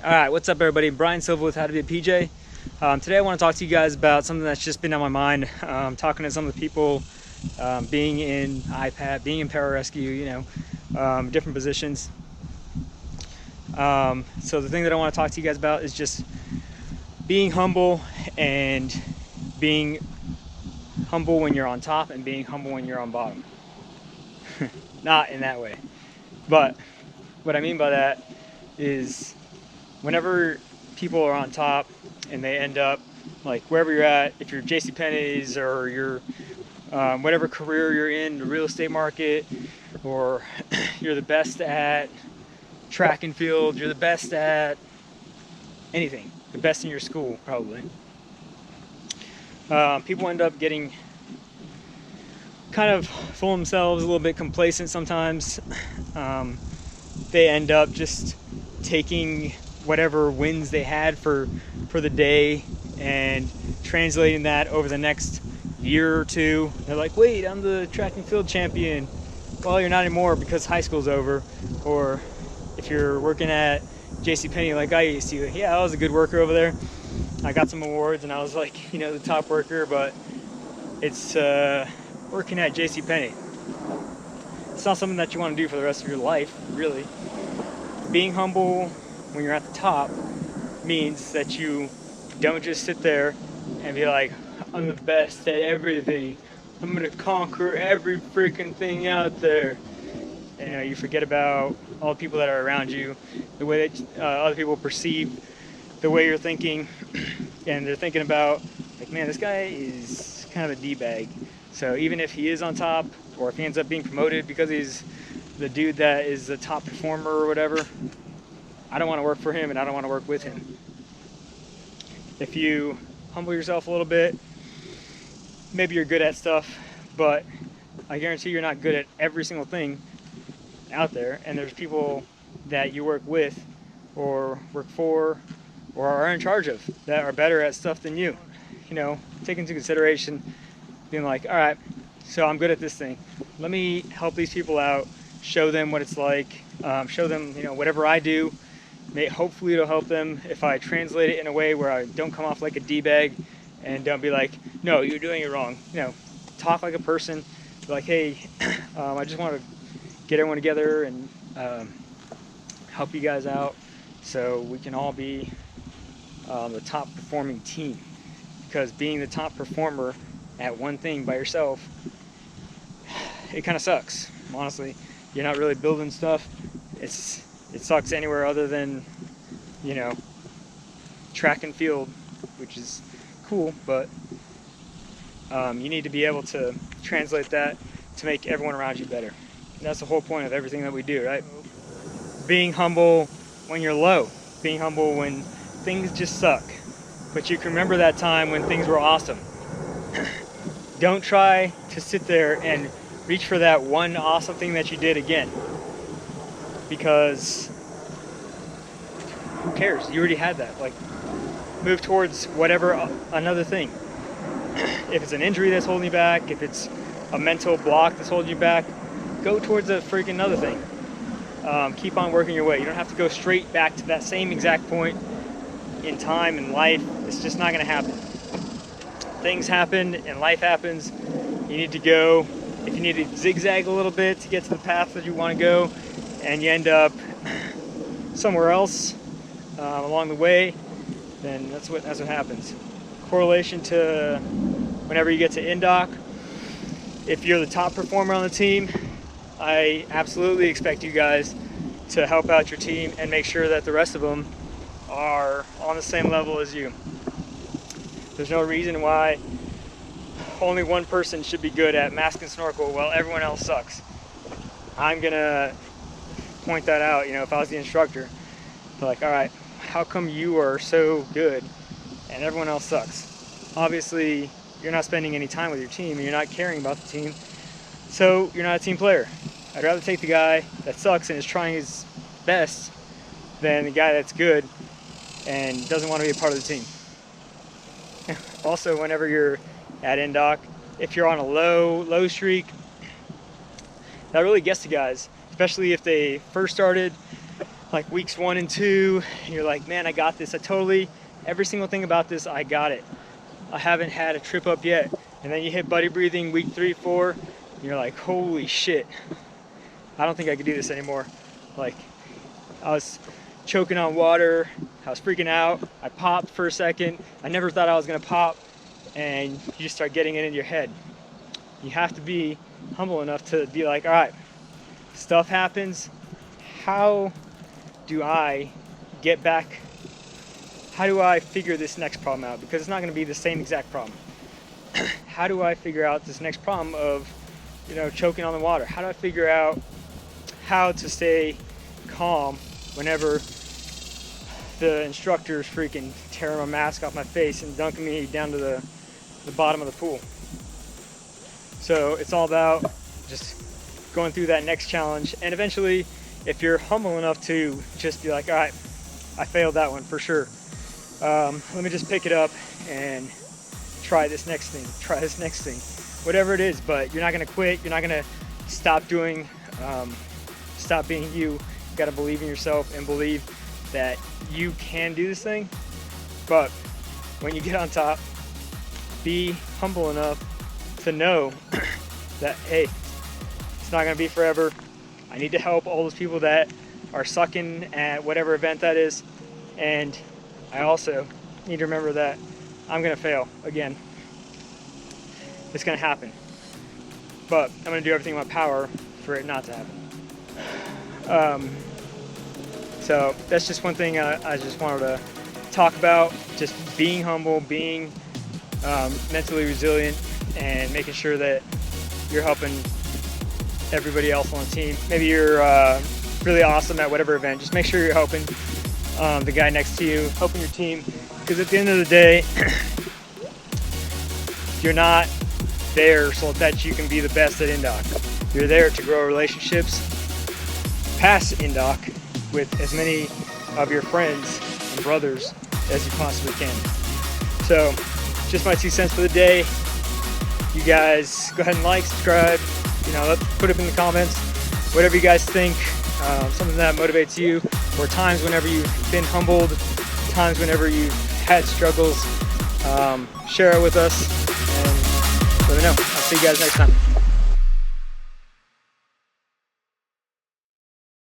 All right, what's up, everybody? Brian Silva with How to Be a PJ. Today I want to talk to you guys about something that's just been on my mind. Talking to some of the people, being in iPad, being in Pararescue, different positions. So the thing that I want to talk to you guys about is just being humble, and being humble when you're on top and being humble when you're on bottom. Not in that way, but what I mean by that is whenever people are on top and they end up like wherever you're at, if you're JCPenney's or you're whatever career you're in, the real estate market, or you're the best at track and field, you're the best at anything, the best in your school probably. People end up getting kind of full of themselves, a little bit complacent sometimes. They end up just taking whatever wins they had for the day and translating that over the next year or two. They're like, wait, I'm the track and field champion. Well, you're not anymore because high school's over. Or if you're working at JCPenney like I used to, yeah, I was a good worker over there. I got some awards and I was like, the top worker, but it's working at JCPenney. It's not something that you want to do for the rest of your life, really. Being humble when you're at the top means that you don't just sit there and be like, I'm the best at everything. I'm gonna conquer every freaking thing out there. And you forget about all the people that are around you, the way that other people perceive the way you're thinking, and they're thinking about like, man, this guy is kind of a D-bag. So even if he is on top, or if he ends up being promoted because he's the dude that is the top performer or whatever, I don't want to work for him and I don't want to work with him. If you humble yourself a little bit, maybe you're good at stuff, but I guarantee you're not good at every single thing out there. And there's people that you work with or work for or are in charge of that are better at stuff than you. Take into consideration being like, all right, so I'm good at this thing. Let me help these people out, show them what it's like, show them, whatever I do. Hopefully it'll help them if I translate it in a way where I don't come off like a D-bag and don't be like, no, you're doing it wrong. Talk like a person. Be like, hey, I just want to get everyone together and help you guys out so we can all be the top performing team. Because being the top performer at one thing by yourself, it kind of sucks, honestly. You're not really building stuff. It sucks anywhere other than, track and field, which is cool, but you need to be able to translate that to make everyone around you better. And that's the whole point of everything that we do, right? Being humble when you're low, being humble when things just suck, but you can remember that time when things were awesome. Don't try to sit there and reach for that one awesome thing that you did again, because who cares? You already had that. Like, move towards whatever another thing. If it's an injury that's holding you back, if it's a mental block that's holding you back, go towards a freaking other thing. Keep on working your way. You don't have to go straight back to that same exact point in time and life. It's just not going to happen. Things happen and life happens. You need to go. If you need to zigzag a little bit to get to the path that you want to go, and you end up somewhere else along the way, then that's what happens. Correlation to whenever you get to indoc, if you're the top performer on the team, I absolutely expect you guys to help out your team and make sure that the rest of them are on the same level as you. There's no reason why only one person should be good at mask and snorkel while everyone else sucks. I'm gonna point that out, if I was the instructor. Like, all right, how come you are so good and everyone else sucks? Obviously, you're not spending any time with your team and you're not caring about the team, so you're not a team player. I'd rather take the guy that sucks and is trying his best than the guy that's good and doesn't want to be a part of the team. Also, whenever you're at indoc, if you're on a low streak, that really gets to guys, especially if they first started like weeks 1 and 2, and you're like, man, I got this. Every single thing about this, I got it. I haven't had a trip up yet. And then you hit buddy breathing week 3, 4, and you're like, holy shit, I don't think I could do this anymore. Like, I was choking on water, I was freaking out, I popped for a second, I never thought I was gonna pop, and you just start getting it in your head. You have to be humble enough to be like, all right, stuff happens, how do I get back? How do I figure this next problem out? Because it's not gonna be the same exact problem. How do I figure out this next problem of, choking on the water? How do I figure out how to stay calm whenever the instructor's freaking tearing my mask off my face and dunking me down to the bottom of the pool? So it's all about just going through that next challenge, and eventually, if you're humble enough to just be like, all right, I failed that one for sure. Let me just pick it up and try this next thing, whatever it is. But you're not gonna quit. You're not gonna stop being you. You gotta believe in yourself and believe that you can do this thing. But when you get on top, be humble enough to know that, hey, it's not gonna be forever. I need to help all those people that are sucking at whatever event that is. And I also need to remember that I'm gonna fail again. It's gonna happen. But I'm gonna do everything in my power for it not to happen. So that's just one thing I just wanted to talk about. Just being humble, being mentally resilient, and making sure that you're helping everybody else on the team. Maybe you're really awesome at whatever event. Just make sure you're helping the guy next to you, helping your team. Because at the end of the day, you're not there so that you can be the best at INDOC. You're there to grow relationships past INDOC with as many of your friends and brothers as you possibly can. So, just my 2 cents for the day. You guys go ahead and like, subscribe, put it in the comments, whatever you guys think, something that motivates you, or times whenever you've been humbled, times whenever you've had struggles. Share it with us and let me know. I'll see you guys next time.